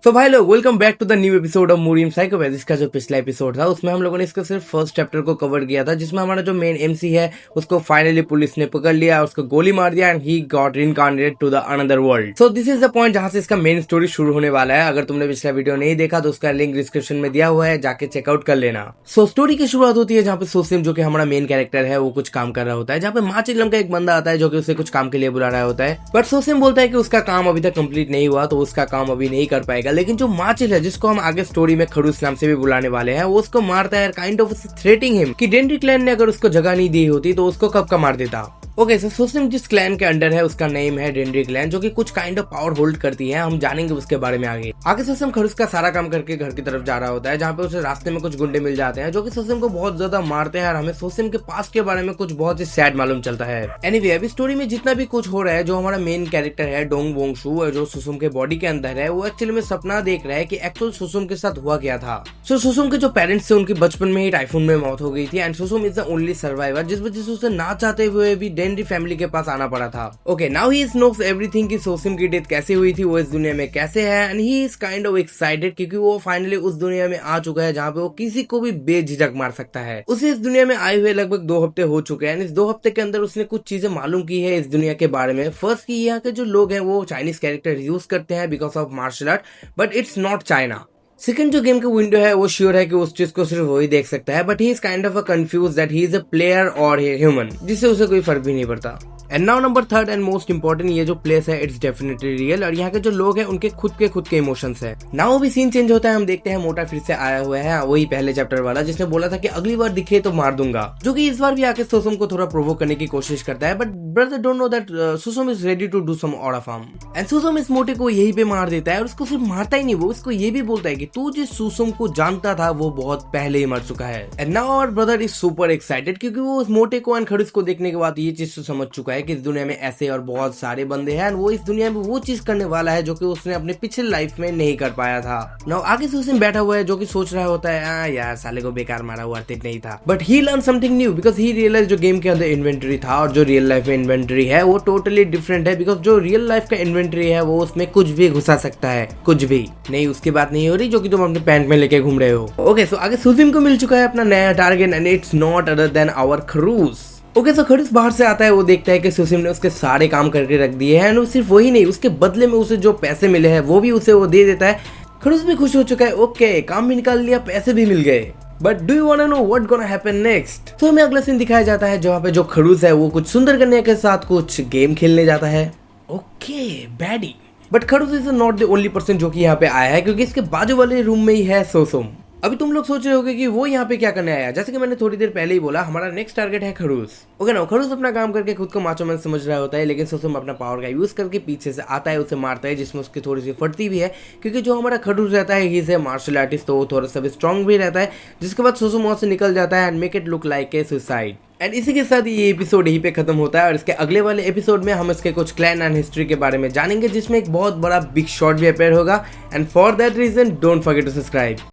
तो भाई लोग welcome back to the new episode of मूरियम साइकोपैथ। इसका जो पिछला एपिसोड था उसमें हम लोगों ने इसका सिर्फ फर्स्ट चैप्टर को कवर किया था, जिसमें हमारा जो मेन एमसी है उसको फाइनली पुलिस ने पकड़ लिया, उसको गोली मार दिया and he got reincarnated to the another world. So this is the point जहां से इसका मेन स्टोरी शुरू होने वाला है। अगर तुमने पिछला वीडियो नहीं देखा तो उसका लिंक डिस्क्रिप्शन में दिया हुआ है, जाके चेकआउट कर लेना। सो स्टोरी की शुरुआत होती है जहाँ पे सोसिम जो कि हमारा मेन कैरेक्टर है वो कुछ काम कर रहा होता है, जहाँ पे माचिलम का एक बंदा आता है जो कि उसे कुछ काम के लिए बुला रहा होता है। बट सोसिम बोलता है कि उसका काम अभी तक कंप्लीट नहीं हुआ तो उसका काम अभी नहीं कर पाएगा। लेकिन जो माचिल है, जिसको हम आगे स्टोरी में खड़ूस नाम से भी बुलाने वाले हैं, वो उसको मारता है, काइंड ऑफ थ्रेटिंग हिम कि डेंड्री क्लैन ने अगर उसको जगह नहीं दी होती तो उसको कब का मार देता। ओके सो सोसिम जिस क्लैन के अंडर है उसका नेम है डेंड्री क्लैन, जो कि कुछ काइंड ऑफ पावर होल्ड करती है। हम जानेंगे उसके बारे में आगे सोसिम खड़ूस का सारा काम करके घर की तरफ जा रहा होता है, जहाँ पे उसे रास्ते में कुछ गुंडे मिल जाते हैं जो कि सोसिम को बहुत ज्यादा मारते हैं और हमें सोसिम के पास के बारे में कुछ बहुत ही सैड मालूम चलता है। एनीवे अभी स्टोरी में जितना भी कुछ हो रहा है, जो हमारा मेन कैरेक्टर है डोंग वोंगशू जो सोसिम के बॉडी के अंदर है, वो एक्चुअली में सपना देख रहा है कि एक्चुअल सोसिम के साथ हुआ क्या था। सो सोसिम के जो पेरेंट्स थे उनकी बचपन में ही टाइफून में मौत हो गई थी एंड सोसिम इज द ओनली सर्वाइवर, जिस वजह से उसे ना चाहते हुए भी डेंड्री फैमिली के आना पड़ा था। Okay now he knows everything कि सोसिम की डेथ कैसे हुई थी, वो इस दुनिया में कैसे है and he is kind of excited क्योंकि वो फाइनली उस दुनिया में आ चुका है जहाँ पे वो किसी को भी बेझिझक मार सकता है। उसे इस दुनिया में आए हुए लगभग 2 हफ्ते हो चुके हैं। इस 2 हफ्ते के अंदर उसने कुछ चीजें मालूम की है इस दुनिया के बारे में। फर्स्ट की यहाँ के जो लोग हैं वो चाइनीज कैरेक्टर यूज करते हैं because of martial art, but it's not China. Second जो गेम का विंडो है वो श्योर है कि उस चीज को सिर्फ वही देख सकता है, but he is kind of confuse that he is a player और ह्यूमन, जिससे उसे कोई फर्क भी नहीं पड़ता। And now number third and most important, ये जो प्लेस है इट्स डेफिनेटली रियल और यहाँ के जो लोग हैं उनके खुद के इमोशंस है। नाउ भी सीन चेंज होता है, हम देखते हैं मोटा फिर से आया हुआ है, वही पहले चैप्टर वाला जिसने बोला था कि अगली बार दिखे तो मार दूंगा, जो कि इस बार भी आके सोसम को थोड़ा प्रोवोक करने की कोशिश करता है। But brother don't know that सोसम is ready to do some odd farm and सोसम इस मोटे को यही पे मार देता है। और उसको सिर्फ मारता ही नहीं, वो उसको ये भी बोलता है कि तू जिस सोसम को जानता था वो बहुत पहले ही मर चुका है। And now our brother is super excited क्योंकि वो उस मोटे को एंड खड़ूस को देखने के बाद ये चीज तो समझ चुका है कि इस दुनिया में ऐसे और बहुत सारे बंदे हैं, वो इस दुनिया में वो चीज करने वाला है जो कि उसने अपने पिछले लाइफ में नहीं कर पाया था। नाउ आगे सोसिम बैठा हुआ है जो कि सोच रहा होता है यार साले को बेकार मारा, वर्थ इट नहीं था। But he learn something new because he realise जो गेम के अंदर इन्वेंटरी था और जो रियल लाइफ में इन्वेंटरी है वो टोटली डिफरेंट है। बिकॉज जो रियल लाइफ का इन्वेंटरी है वो उसमें कुछ भी घुसा सकता है, कुछ भी नहीं। उसकी बात नहीं हो रही जो कि तुम अपने पैंट में लेके घूम रहे हो। ओके सो आगे सोसिम को मिल चुका है अपना नया target and it's not other than our खड़ूस। ओके सो खड़ूस बाहर से आता है, वो देखता है कि सोसिम ने उसके सारे काम करके रख दिए हैं और सिर्फ वही नहीं, उसके बदले में उसे जो पैसे मिले हैं वो भी उसे वो दे देता है। खड़ूस भी खुश हो चुका है, ओके काम भी निकाल लिया, पैसे भी मिल गए। But do you want to know what gonna happen next? तो हमें अगला सीन दिखाया जाता है जहाँ पे जो खड़ूस है वो कुछ सुंदर कन्या के साथ कुछ गेम खेलने जाता है। ओके बैडी, बट खड़ूस is not the only person जो कि यहाँ पे आया है, क्योंकि इसके बाजू वाले रूम में ही है सोसम। अभी तुम लोग सोच रहे होगे कि वो यहाँ पे क्या करने आया। जैसे कि मैंने थोड़ी देर पहले ही बोला, हमारा नेक्स्ट टारगेट है खड़ूस। ओके ना, खड़ूस अपना काम करके खुद को माचो मैन समझ रहा होता है, लेकिन सोसम अपना पावर का यूज करके पीछे से आता है, उसे मारता है, जिसमें उसकी थोड़ी सी फटती भी है क्योंकि जो हमारा खड़ूस रहता है he is a martial artist, तो वो थोड़ा सा स्ट्रॉन्ग भी रहता है। जिसके बाद सोसम वहां से निकल जाता है and make it look like a suicide. And इसी के साथ ये एपिसोड यहीं पे खत्म होता है और इसके अगले वाले एपिसोड में हम इसके कुछ क्लैन एंड हिस्ट्री के बारे में जानेंगे, जिसमें एक बहुत बड़ा बिग शॉट भी अपेयर होगा। And for that reason don't forget to subscribe.